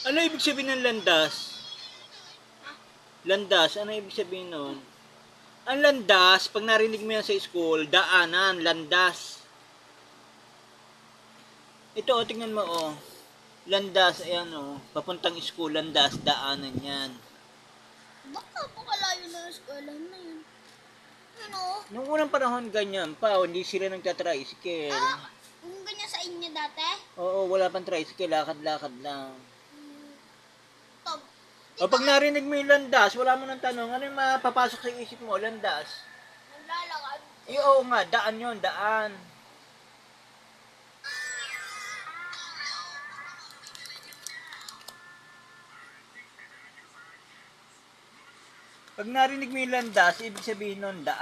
Ano ibig sabihin ng landas? Landas, ano ibig sabihin nun? Ang landas, pag narinig mo yan sa school, daanan, landas. Ito, o, tingnan mo, o. Landas, ayan, o. Papuntang school, landas, daanan yan. Baka napakalayo na yung eskwelahan na yun. Ano? Nung unang panahon, ganyan pa, o, hindi sila nagtatricycle. Kung ganyan sa inyo dati? Oo, wala pang tricycle, lakad-lakad lang. Tab. O pag narinig mo yung landas, wala mo nang tanong, ano yung mapapasok sa isip mo, landas? Naglalakad. Eh, oo nga, daan yon, daan. Pag narinig mo yung landas, ibig sabihin nun, daan.